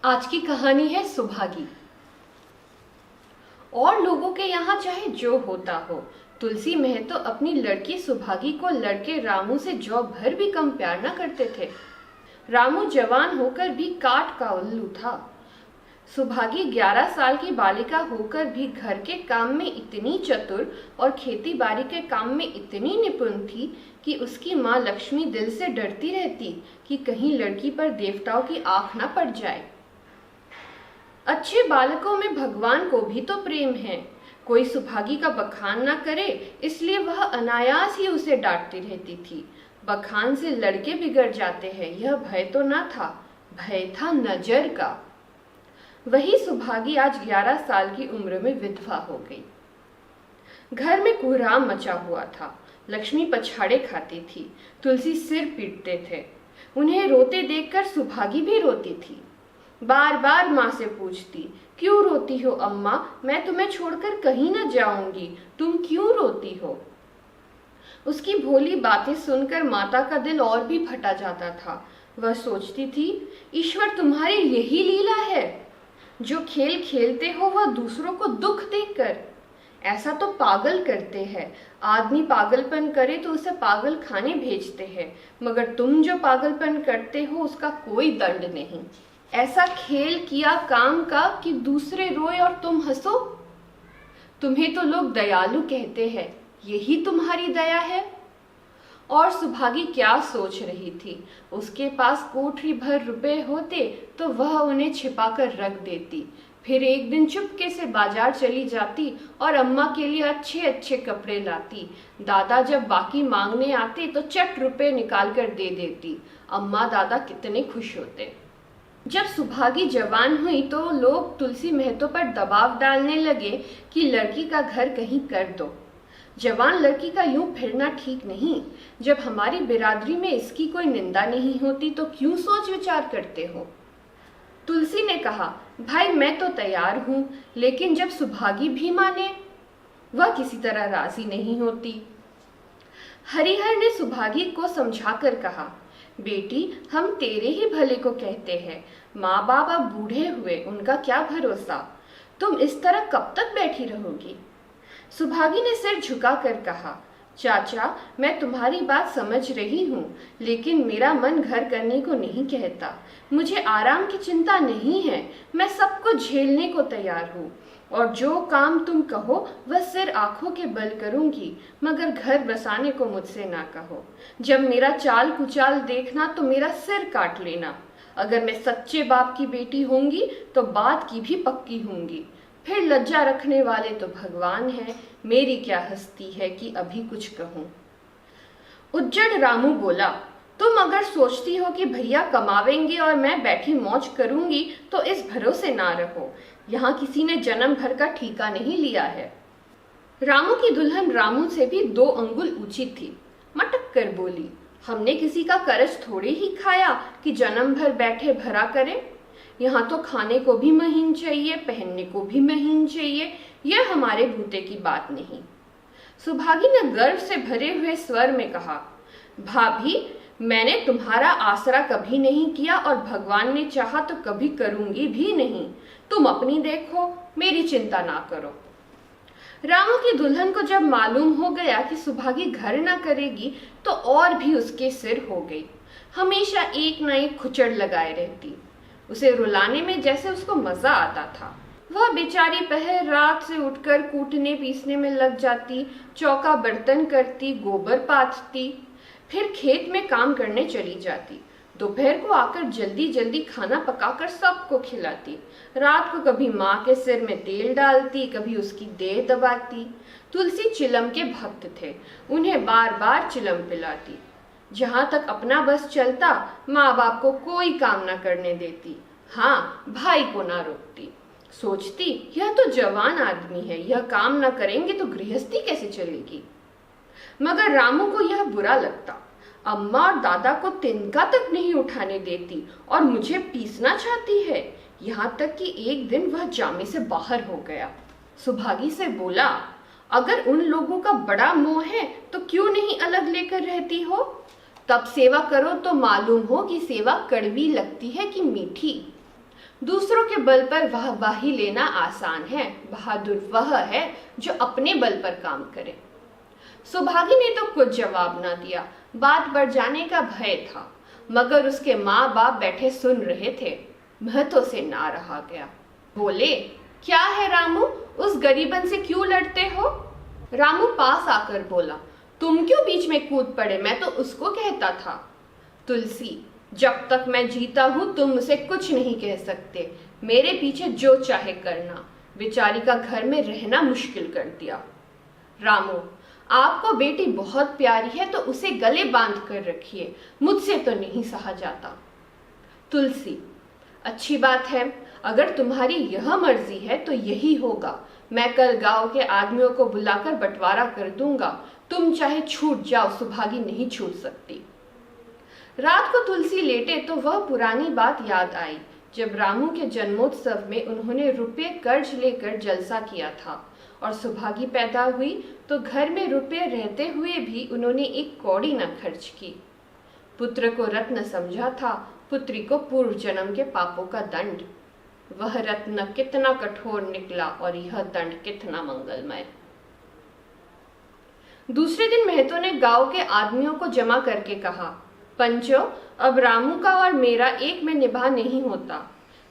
आज की कहानी है सुभागी। और लोगों के यहाँ चाहे जो होता हो, तुलसी महतो अपनी लड़की सुभागी को लड़के रामू से जौ भर भी कम प्यार न करते थे। रामू जवान होकर भी काट का उल्लू था। सुभागी 11 साल की बालिका होकर भी घर के काम में इतनी चतुर और खेती बाड़ी के काम में इतनी निपुण थी कि उसकी माँ लक्ष्मी दिल से डरती रहती कि कहीं लड़की पर देवताओं की आंख न पड़ जाए। अच्छे बालकों में भगवान को भी तो प्रेम है। कोई सुभागी का बखान ना करे, इसलिए वह अनायास ही उसे डांटती रहती थी। बखान से लड़के बिगड़ जाते हैं, यह भय तो ना था, भय था नजर का। वही सुभागी आज 11 साल की उम्र में विधवा हो गई। घर में कोहराम मचा हुआ था। लक्ष्मी पछाड़े खाती थी, तुलसी सिर पीटते थे। उन्हें रोते देखकर सुभागी भी रोती थी। बार बार माँ से पूछती, क्यों रोती हो अम्मा, मैं तुम्हें छोड़कर कहीं न जाऊंगी, तुम क्यों रोती हो। उसकी भोली बातें सुनकर माता का दिल और भी फटा जाता था। वह सोचती थी, ईश्वर तुम्हारी यही लीला है, जो खेल खेलते हो वह दूसरों को दुख देकर। ऐसा तो पागल करते हैं। आदमी पागलपन करे तो उसे पागल खाने भेजते हैं, मगर तुम जो पागलपन करते हो उसका कोई दंड नहीं। ऐसा खेल किया काम का कि दूसरे रोए और तुम हंसो। तुम्हें तो लोग दयालु कहते हैं, यही तुम्हारी दया है। और सुभागी क्या सोच रही थी, उसके पास कोठरी भर रुपए होते तो वह उन्हें छिपाकर रख देती। फिर एक दिन चुपके से बाजार चली जाती और अम्मा के लिए अच्छे अच्छे कपड़े लाती। दादा जब बाकी मांगने आते तो चट रुपए निकाल कर दे देती। अम्मा दादा कितने खुश होते। जब सुभागी जवान हुई तो लोग तुलसी महतो पर दबाव डालने लगे कि लड़की का घर कहीं कर दो। जवान लड़की का यूं फिरना ठीक नहीं। जब हमारी बिरादरी में इसकी कोई निंदा नहीं होती तो क्यों सोच विचार करते हो। तुलसी ने कहा, भाई मैं तो तैयार हूं, लेकिन जब सुभागी भी माने, वह किसी तरह राजी नहीं होती। हरिहर ने सुभागी को समझाकर कहा, बेटी हम तेरे ही भले को कहते हैं, माँ बाप अब बूढ़े हुए, उनका क्या भरोसा, तुम इस तरह कब तक बैठी रहोगी। सुभागी ने सिर झुकाकर कहा, चाचा मैं तुम्हारी बात समझ रही हूँ, लेकिन मेरा मन घर करने को नहीं कहता। मुझे आराम की चिंता नहीं है, मैं सब कुछ झेलने को तैयार हूँ, और जो काम तुम कहो वह सिर आंखों के बल करूंगी, मगर घर बसाने को मुझसे ना कहो। जब मेरा चाल कुचाल देखना तो मेरा सिर काट लेना। अगर मैं सच्चे बाप की बेटी होंगी तो बात की भी पक्की होंगी। फिर लज्जा रखने वाले तो भगवान है, मेरी क्या हस्ती है कि अभी कुछ कहूँ। उज्जड़ रामू बोला, तुम अगर सोचती हो कि भैया कमावेंगे और मैं बैठी मौज करूंगी तो इस भरोसे ना रहो। यहाँ किसी ने जन्म भर का ठीका नहीं लिया है। रामू की दुल्हन रामू से भी 2 अंगुल ऊंची थी। मटक कर बोली, हमने किसी का कर्ज थोड़े ही खाया कि जन्म भर बैठे भरा करें। यहाँ तो खाने को भी महीन चाहिए, पहनने को भी महीन चाहिए, यह हमारे भूते की बात नहीं। सुभागी ने गर्व से भरे हुए स्वर में कहा, भाभी मैंने तुम्हारा आसरा कभी नहीं किया और भगवान ने चाहा तो कभी करूंगी भी नहीं। तुम अपनी देखो, मेरी चिंता ना करो। रामू की दुल्हन को जब मालूम हो गया कि सुभागी घर ना करेगी तो और भी उसके सिर हो गई। हमेशा एक न एक खुचड़ लगाए रहती। उसे रुलाने में जैसे उसको मजा आता था। वह बेचारी पहर रात से उठकर कूटने पीसने में लग जाती, चौका बर्तन करती, गोबर पाथती, फिर खेत में काम करने चली जाती। दोपहर को आकर जल्दी जल्दी खाना पकाकर सबको खिलाती। रात को कभी माँ के सिर में तेल डालती, कभी उसकी देह दबाती। तुलसी चिलम के भक्त थे, उन्हें बार बार चिलम पिलाती। जहाँ तक अपना बस चलता, माँ बाप को कोई काम ना करने देती। हाँ, भाई को ना रोकती। सोचती, यह तो जवान आदमी है, यह काम ना करेंगे तो गृहस्थी कैसे चलेगी। मगर रामू को यह बुरा लगता। अम्मा और दादा को तिनका तक नहीं उठाने देती और मुझे पीसना चाहती है। यहाँ तक कि एक दिन वह जामे से बाहर हो गया। सुभागी से बोला, अगर उन लोगों का बड़ा मोह है तो क्यों नहीं अलग लेकर रहती हो। तब सेवा करो तो मालूम हो कि सेवा कड़वी लगती है कि मीठी। दूसरों के बल पर वाहवाही लेना आसान है, बहादुर वह है जो अपने बल पर काम करे। सुभागी ने तो कुछ जवाब ना दिया। बात बढ़ जाने का भय था, मगर उसके माँ बाप बैठे सुन रहे थे। महतो से ना रहा गया। बोले, क्या है रामू, उस गरीबन से क्यों लड़ते हो? रामू पास आकर बोला, तुम क्यों बीच में कूद पड़े, मैं तो उसको कहता था। तुलसी, जब तक मैं जीता हूं तुम मुझे कुछ नहीं कह सकते। मेरे पीछे जो चाहे करना। बेचारी का घर में रहना मुश्किल कर दिया। रामू, आपको बेटी बहुत प्यारी है तो उसे गले बांध कर रखिए, मुझसे तो नहीं सहा जाता। तुलसी, अच्छी बात है, अगर तुम्हारी यह मर्जी है तो यही होगा। मैं कल गांव के आदमियों को बुलाकर बंटवारा कर दूंगा। तुम चाहे छूट जाओ, सुभागी नहीं छूट सकती। रात को तुलसी लेटे तो वह पुरानी बात याद आई, जब रामू के जन्मोत्सव में उन्होंने रुपये कर्ज लेकर जलसा किया था और सुभागी पैदा हुई तो घर में रुपये रहते हुए भी उन्होंने एक कौड़ी न खर्च की। पुत्र को रत्न समझा था, पुत्री को पूर्व जन्म के पापों का दंड। वह रत्न कितना कठोर निकला और यह दंड कितना मंगलमय। दूसरे दिन महतो ने गांव के आदमियों को जमा करके कहा, पंचो, अब रामू का और मेरा एक में निभा नहीं होता।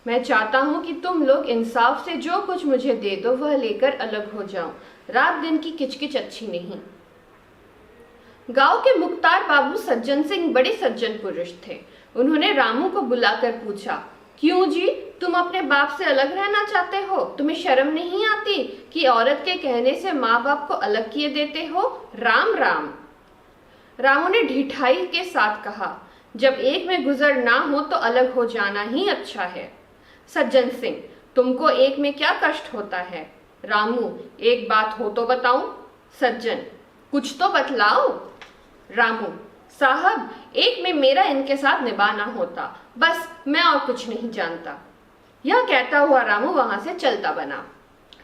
मैं चाहता हूं कि तुम लोग इंसाफ से जो कुछ मुझे दे दो वह लेकर अलग हो जाओ। रात दिन की किचकिच अच्छी नहीं। गांव के मुख्तार बाबू सज्जन सिंह बड़े सज्जन पुरुष थे। उन्होंने रामू को बुलाकर पूछा, क्यों जी, तुम अपने बाप से अलग रहना चाहते हो? तुम्हें शर्म नहीं आती कि औरत के कहने से माँ बाप को अलग किए देते हो? राम राम। रामू ने ढिठाई के साथ कहा, जब एक में गुजर ना हो तो अलग हो जाना ही अच्छा है। सज्जन सिंह, तुमको एक में क्या कष्ट होता है? रामू, एक बात हो तो बताऊं। सज्जन, कुछ तो बतलाओ। रामू, साहब, एक में मेरा इनके साथ निभाना होता, बस, मैं और कुछ नहीं जानता। यह कहता हुआ रामू वहां से चलता बना।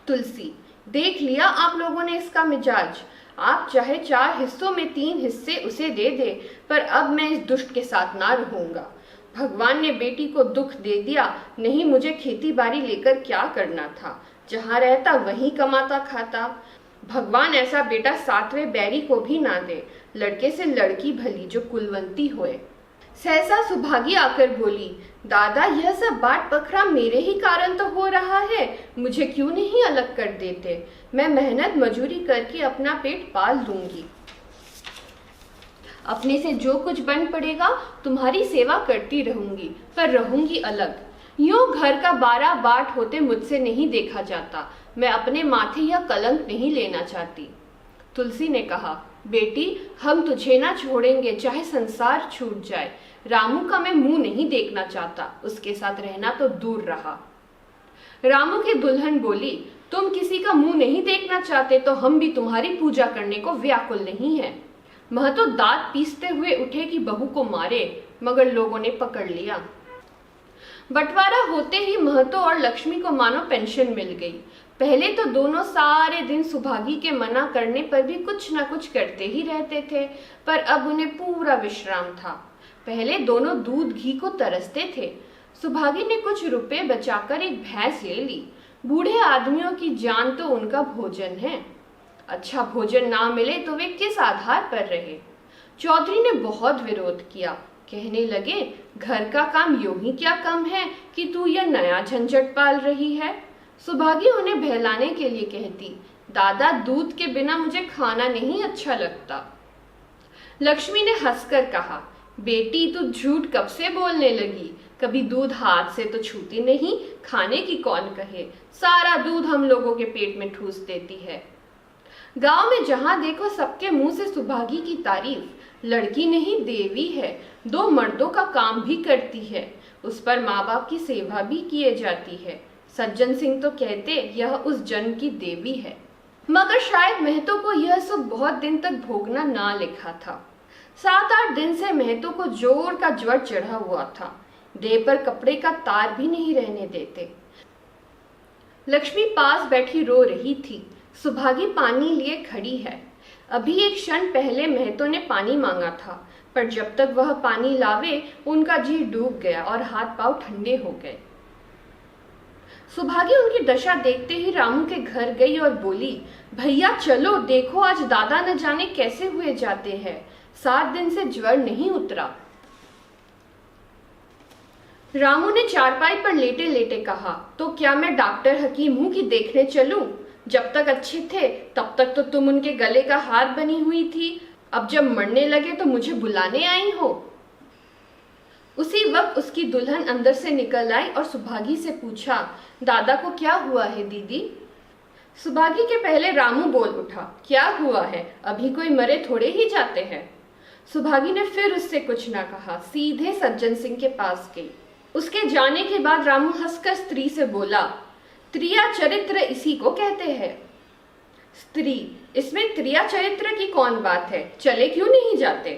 तुलसी, देख लिया आप लोगों ने इसका मिजाज। आप चाहे 4 हिस्सों में 3 हिस्से उसे दे दे, पर अब मैं इस दुष्ट के साथ ना रहूंगा। भगवान ने बेटी को दुख दे दिया, नहीं मुझे खेती बाड़ी लेकर क्या करना था? जहां रहता वहीं कमाता खाता। भगवान ऐसा बेटा 7वें बैरी को भी ना दे। लड़के से लड़की भली जो कुलवंती होए। सहसा सुभागी आकर बोली, दादा, यह सब बाट पखरा मेरे ही कारण तो हो रहा है। मुझे क्यों नहीं अलग कर देते? मैं मेहनत मजूरी करके अपना पेट पाल लूंगी। अपने से जो कुछ बन पड़ेगा तुम्हारी सेवा करती रहूंगी, पर रहूंगी अलग। यूं घर का 12 बाट होते मुझसे नहीं देखा जाता। मैं अपने माथे यह कलंक नहीं लेना चाहती। तुलसी ने कहा, बेटी, हम तुझे ना छोड़ेंगे चाहे संसार छूट जाए। रामू का मैं मुंह नहीं देखना चाहता, उसके साथ रहना तो दूर रहा। रामू की दुल्हन बोली, तुम किसी का मुंह नहीं देखना चाहते तो हम भी तुम्हारी पूजा करने को व्याकुल नहीं है। महतो दांत पीसते हुए उठे कि बहू को मारे, मगर लोगों ने पकड़ लिया। बंटवारा होते ही महतो और लक्ष्मी को मानो पेंशन मिल गई। पहले तो दोनों सारे दिन सुभागी के मना करने पर भी कुछ न कुछ करते ही रहते थे, पर अब उन्हें पूरा विश्राम था। पहले दोनों दूध घी को तरसते थे। सुभागी ने कुछ रुपए बचाकर एक भैंस ले ली। बूढ़े आदमियों की जान तो उनका भोजन है। अच्छा भोजन ना मिले तो वे किस आधार पर रहे? चौधरी ने बहुत विरोध किया। कहने लगे, घर का काम यूं ही क्या कम है कि तू यह नया झंझट पाल रही है? सुभागी उन्हें बहलाने के लिए कहती, दादा, दूध के बिना मुझे खाना नहीं अच्छा लगता। लक्ष्मी ने हंसकर कहा, बेटी, तू झूठ कब से बोलने लगी? कभी दूध हाथ से तो छूती नहीं, खाने की कौन कहे? सारा दूध हम लोगों के पेट में ठूस देती है। गांव में जहां देखो सबके मुंह से सुभागी की तारीफ। लड़की नहीं, देवी है। 2 मर्दों का काम भी करती है। उस पर माँ बाप की सेवा भी किए जाती है। सज्जन सिंह तो कहते यह उस जन्म की देवी है। मगर शायद महतो को यह सुख बहुत दिन तक भोगना ना लिखा था। 7-8 दिन से महतो को जोर का ज्वर चढ़ा हुआ था। देह पर कपड़े का तार भी नहीं रहने देते। लक्ष्मी पास बैठी रो रही थी। सुभागी पानी लिए खड़ी है। अभी एक क्षण पहले महतो ने पानी मांगा था, पर जब तक वह पानी लावे उनका जी डूब गया और हाथ पांव ठंडे हो गए। सुभागी उनकी दशा देखते ही रामू के घर गई और बोली, भैया चलो देखो आज दादा न जाने कैसे हुए जाते हैं, 7 दिन से ज्वर नहीं उतरा। रामू ने चारपाई पर लेटे लेटे कहा, तो क्या मैं डॉक्टर हकीम हूं कि देखने चलूं? जब तक अच्छे थे तब तक तो तुम उनके गले का हार बनी हुई थी, अब जब मरने लगे तो मुझे बुलाने आई हो। उसी वक्त उसकी दुल्हन अंदर से निकल आई और सुभागी से पूछा, दादा को क्या हुआ है दीदी? सुभागी के पहले रामू बोल उठा, क्या हुआ है, अभी कोई मरे थोड़े ही जाते हैं। सुभागी ने फिर उससे कुछ ना कहा, सीधे सज्जन सिंह के पास गई। उसके जाने के बाद रामू हंसकर स्त्री से बोला, त्रिया चरित्र इसी को कहते हैं। स्त्री, इसमें त्रिया चरित्र की कौन बात है, चले क्यों नहीं जाते?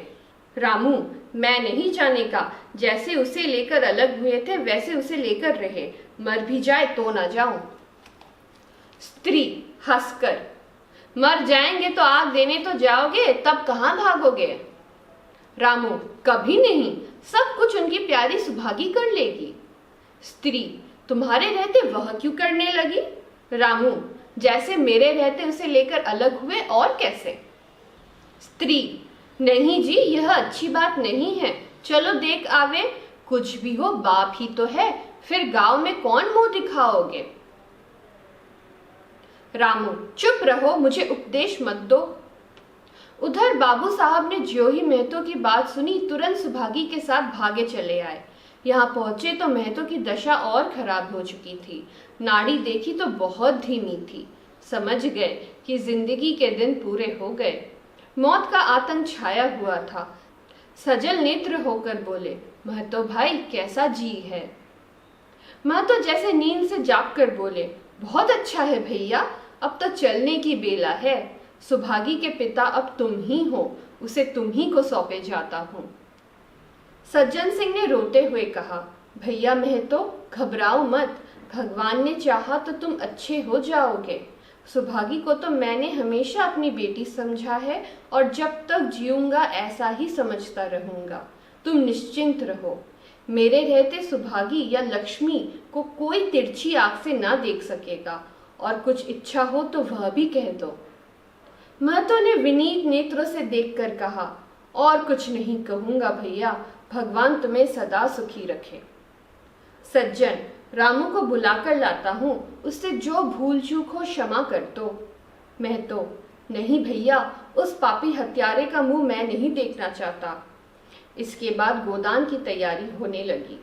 रामू, मैं नहीं जाने का, जैसे उसे लेकर अलग हुए थे वैसे उसे लेकर रहे, मर भी जाए तो ना जाऊं। स्त्री हंसकर, मर जाएंगे तो आग देने तो जाओगे, तब कहां भागोगे? रामू, कभी नहीं, सब कुछ उनकी प्यारी सुभागी कर लेगी। स्त्री, तुम्हारे रहते वह क्यों करने लगी? रामू, जैसे मेरे रहते उसे लेकर अलग हुए और कैसे? स्त्री, नहीं जी, यह अच्छी बात नहीं है, चलो देख आवे, कुछ भी हो बाप ही तो है, फिर गांव में कौन मुंह दिखाओगे? रामू, चुप रहो, मुझे उपदेश मत दो। उधर बाबू साहब ने ज्यों ही महतो की बात सुनी तुरंत सुभागी के साथ भागे चले आए। यहाँ पहुंचे तो महतो की दशा और खराब हो चुकी थी, नाड़ी देखी तो बहुत धीमी थी। समझ गए कि जिंदगी के दिन पूरे हो गए, मौत का आतंक छाया हुआ था। सजल नेत्र होकर बोले, महतो भाई कैसा जी है? महतो जैसे नींद से जाग कर बोले, बहुत अच्छा है भैया, अब तो चलने की बेला है। सुभागी के पिता अब तुम ही हो, उसे तुम ही को सौंपे जाता हूँ। सज्जन सिंह ने रोते हुए कहा, भैया महतो घबराओ मत, भगवान ने चाहा तो तुम अच्छे हो जाओगे। सुभागी को तो मैंने हमेशा अपनी बेटी समझा है और जब तक जीऊंगा ऐसा ही समझता रहूंगा। तुम निश्चिंत रहो, मेरे रहते सुभागी या लक्ष्मी को कोई तिरछी आंख से ना देख सकेगा, और कुछ इच्छा हो तो वह भी कह दो। महतो ने विनीत नेत्रों से देखकर कहा, और कुछ नहीं कहूंगा भैया, भगवान तुम्हें सदा सुखी रखे। सज्जन, रामू को बुलाकर लाता हूँ, उससे जो भूल चूक हो क्षमा कर दो। महतो, नहीं भैया, उस पापी हत्यारे का मुंह मैं नहीं देखना चाहता। इसके बाद गोदान की तैयारी होने लगी।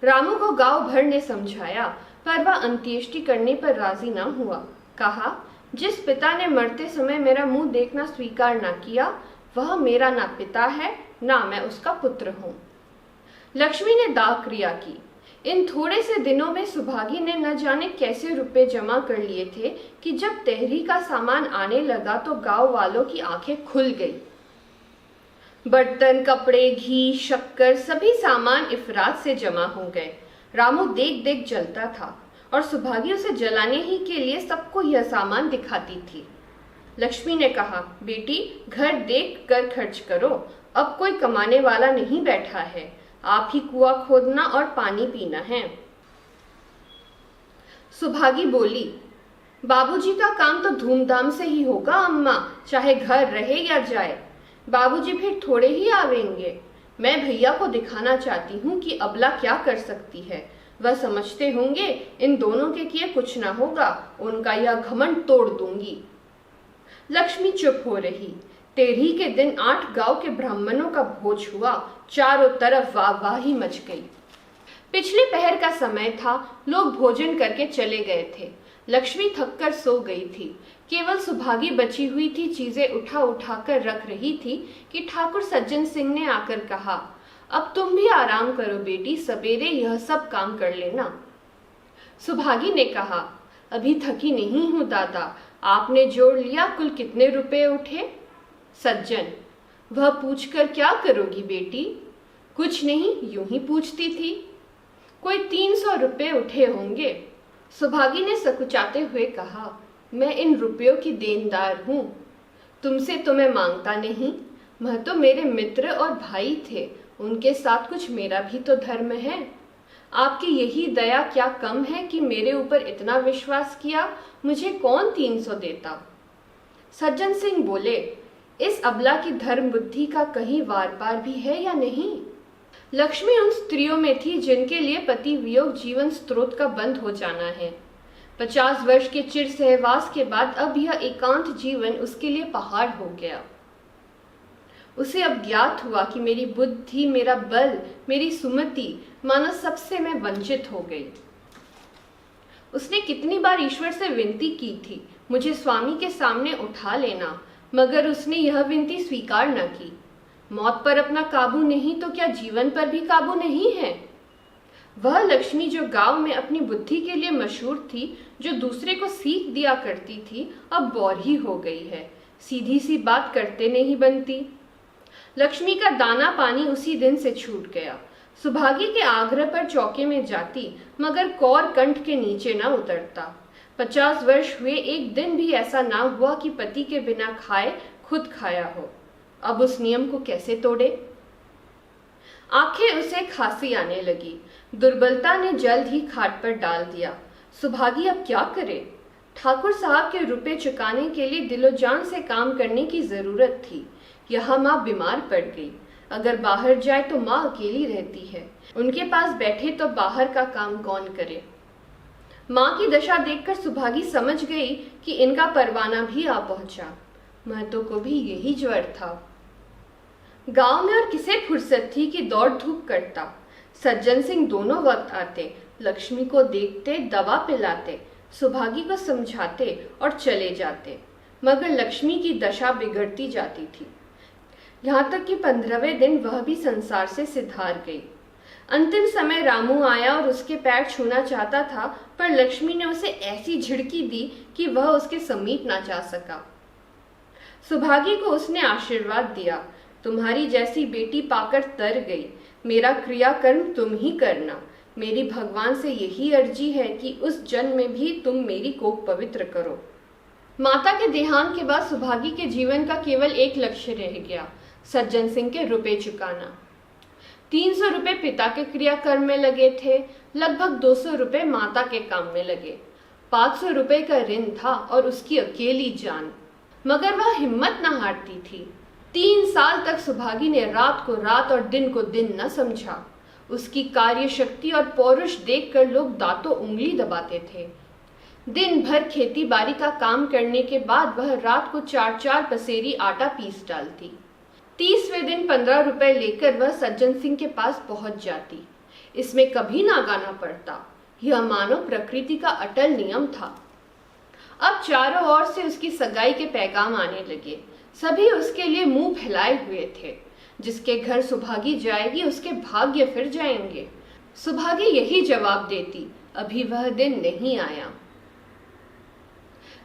रामू को गांव भर ने समझाया, पर वह अंत्येष्टि करने पर राजी न हुआ। कहा, जिस पिता ने मरते समय मेरा मुंह देखना स्वीकार न किया, वह मेरा ना पिता है ना मैं उसका पुत्र हूँ। लक्ष्मी ने दाह क्रिया की। इन थोड़े से दिनों में सुभागी ने न जाने कैसे रुपए जमा कर लिए थे कि जब तहरी का सामान आने लगा तो गांव वालों की आंखें खुल गई। बर्तन, कपड़े, घी, शक्कर सभी सामान इफरात से जमा हो गए। रामू देख देख जलता था और सुभागी उसे जलाने ही के लिए सबको यह सामान दिखाती थी। लक्ष्मी ने कहा, बेटी घर देख कर खर्च करो, अब कोई कमाने वाला नहीं बैठा है, आप ही कुआं खोदना और पानी पीना है। सुभागी बोली, बाबूजी का काम तो धूमधाम से ही होगा अम्मा, चाहे घर रहे या जाए। बाबूजी फिर थोड़े ही आवेंगे। मैं भैया को दिखाना चाहती हूँ कि अबला क्या कर सकती है। वह समझते होंगे इन दोनों के किए कुछ ना होगा, उनका यह घमंड तोड़ दूंगी। लक्ष्मी चुप हो रही। तेरही के दिन 8 गांव के ब्राह्मणों का भोज हुआ, चारों तरफ वाहवाही मच गई। पिछले पहर का समय था, लोग भोजन करके चले गए थे। लक्ष्मी थककर सो गई थी, केवल सुभागी बची हुई थी चीजें उठा उठा कर रख रही थी कि ठाकुर सज्जन सिंह ने आकर कहा, अब तुम भी आराम करो बेटी, सवेरे यह सब काम कर लेना। सुभागी ने कहा, अभी थकी नहीं हूं दादा, आपने जोड़ लिया कुल कितने रुपए उठे? सज्जन, वह पूछकर क्या करोगी बेटी? कुछ नहीं, यूं ही पूछती थी। कोई 300 रुपए उठे होंगे। सुभागी ने सकुचाते हुए कहा, मैं इन रुपयों की देनदार हूं, तुमसे तो मैं मांगता नहीं। महतो मेरे मित्र और भाई थे, उनके साथ कुछ मेरा भी तो धर्म है। आपकी यही दया क्या कम है कि मेरे ऊपर इतना विश्वास किया? मुझे कौन 300 देता? सज्जन सिंह बोले, इस अबला की धर्म बुद्धि का कहीं वार पार भी है या नहीं? लक्ष्मी उन स्त्रियों में थी जिनके लिए पति वियोग जीवन स्रोत का बंद हो जाना है। 50 वर्ष के चिर सहवास के बाद अब यह एकांत जीवन उसके लिए पहाड़ हो गया। उसे अब ज्ञात हुआ कि मेरी बुद्धि, मेरा बल, मेरी सुमति मानो सबसे मैं वंचित हो गई। उसने कितनी बार ईश्वर से विनती की थी, मुझे स्वामी के सामने उठा लेना, मगर उसने यह विनती स्वीकार न की। मौत पर अपना काबू नहीं तो क्या जीवन पर भी काबू नहीं है? वह लक्ष्मी जो गांव में अपनी बुद्धि के लिए मशहूर थी, जो दूसरे को सीख दिया करती थी, अब बौरी हो गई है। सीधी सी बात करते नहीं बनती। लक्ष्मी का दाना पानी उसी दिन से छूट गया। सुभागी के आग्रह पर चौके में जाती, मगर कौर कंठ के नीचे न उतरता। 50 वर्ष हुए, एक दिन भी ऐसा ना हुआ कि पति के बिना खाए खुद खाया हो। अब उस नियम को कैसे तोड़े? आंखें उसे खांसी आने लगी। दुर्बलता ने जल्द ही खाट पर डाल दिया। सुभागी अब क्या करे? ठाकुर साहब के रुपए चुकाने के लिए दिलोजान से काम करने की जरूरत थी। यहाँ माँ बीमार पड़ गई। अगर बाहर जाए तो माँ अकेली रहती है। उनके पास बैठे तो बाहर का काम कौन करे? माँ की दशा देखकर सुभागी समझ गई कि इनका परवाना भी आ पहुंचा। महतो को भी यही ज्वर था। गांव में और किसे फुर्सत थी कि दौड़ धूप करता। सज्जन सिंह दोनों वक्त आते, लक्ष्मी को देखते, दवा पिलाते, सुभागी को समझाते और चले जाते, मगर लक्ष्मी की दशा बिगड़ती जाती थी। यहाँ तक कि 15वें दिन वह भी संसार से सिधार गई। अंतिम समय रामू आया और उसके पैर छूना चाहता था, पर लक्ष्मी ने उसे ऐसी झिड़की दी कि वह उसके समीप ना जा सका। सुभागी को उसने आशीर्वाद दिया, तुम्हारी जैसी बेटी पाकर तर गई। मेरा क्रियाकर्म तुम ही करना। मेरी भगवान से यही अर्जी है कि उस जन्म में भी तुम मेरी कोख पवित्र करो। माता के देहांत के बाद सुभागी के जीवन का केवल एक लक्ष्य रह गया, सज्जन सिंह के रुपए चुकाना। 300 रुपए पिता के क्रियाकर्म में लगे थे, लगभग 200 रुपए माता के काम में लगे। 500 रुपए का ऋण था और उसकी अकेली जान, मगर वह हिम्मत न हारती थी। 3 साल तक सुभागी ने रात को रात और दिन को दिन न समझा। उसकी कार्य शक्ति और पौरुष देखकर लोग दांतों उंगली दबाते थे। दिन भर खेती बाड़ी का काम करने के बाद वह रात को 4-4 पसेरी आटा पीस डालती। 30वें दिन 15 रुपए लेकर वह सज्जन सिंह के पास पहुंच जाती। इसमें कभी ना गाना पड़ता। यह मानो प्रकृति का अटल नियम था। अब चारों ओर से उसकी सगाई के पैगाम आने लगे। सभी उसके लिए मुंह फैलाए हुए थे। जिसके घर सुभागी जाएगी उसके भाग्य फिर जाएंगे। सुभागी यही जवाब देती, अभी वह दिन नहीं आया।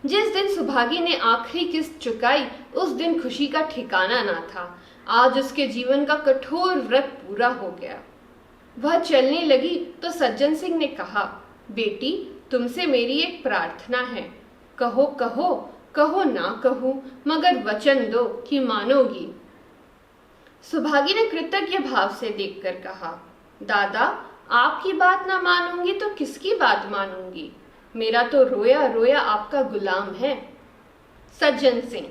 जिस दिन सुभागी ने आखिरी किस्त चुकाई, उस दिन खुशी का ठिकाना ना था। आज उसके जीवन का कठोर व्रत पूरा हो गया। वह चलने लगी तो सज्जन सिंह ने कहा, बेटी, तुमसे मेरी एक प्रार्थना है। कहो कहो, कहो ना कहो, मगर वचन दो कि मानोगी। सुभागी ने कृतज्ञ भाव से देखकर कहा, दादा, आपकी बात ना मानूंगी तो किसकी बात मानूंगी? मेरा तो रोया रोया आपका गुलाम है। सज्जन सिंह,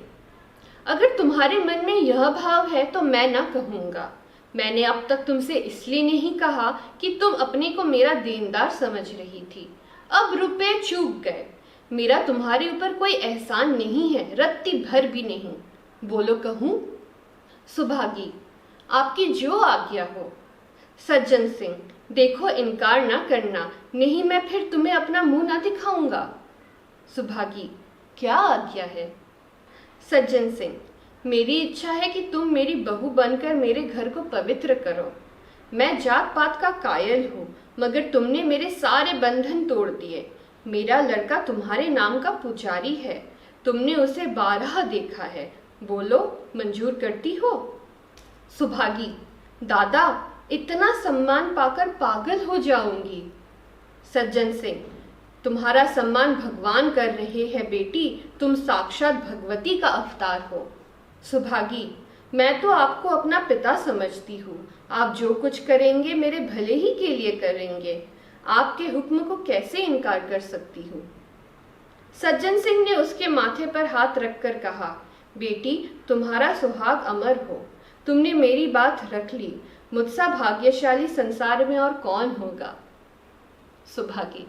अगर तुम्हारे मन में यह भाव है तो मैं ना कहूंगा। मैंने अब तक तुमसे इसलिए नहीं कहा कि तुम अपने को मेरा देनदार समझ रही थी। अब रुपए चूक गए। मेरा तुम्हारे ऊपर कोई एहसान नहीं है, रत्ती भर भी नहीं। बोलो कहूं? सुभागी, आपकी जो आज्ञा हो। सज्जन सिंह, देखो, इनकार ना करना, नहीं मैं फिर तुम्हें अपना मुंह ना दिखाऊंगा। सुभागी, क्या आज्ञा है? सज्जन सिंह, मेरी इच्छा है कि तुम मेरी बहू बनकर मेरे घर को पवित्र करो। मैं जात पात का कायल हूँ, मगर तुमने मेरे सारे बंधन तोड़ दिए। मेरा लड़का तुम्हारे नाम का पुजारी है। तुमने उसे 12 देखा है। बोलो, मंजूर करती हो? सुभागी, दादा, इतना सम्मान पाकर पागल हो जाऊंगी। सज्जन सिंह, तुम्हारा सम्मान भगवान कर रहे हैं बेटी। तुम साक्षात भगवती का अवतार हो। सुभागी, मैं तो आपको अपना पिता समझती हूँ। आप जो कुछ करेंगे मेरे भले ही के लिए करेंगे। आपके हुक्म को कैसे इनकार कर सकती हूँ। सज्जन सिंह ने उसके माथे पर हाथ रखकर कहा, बेटी, तुम्हारा सुहाग अमर हो। तुमने मेरी बात रख ली। मुझसा भाग्यशाली संसार में और कौन होगा। सुभागी।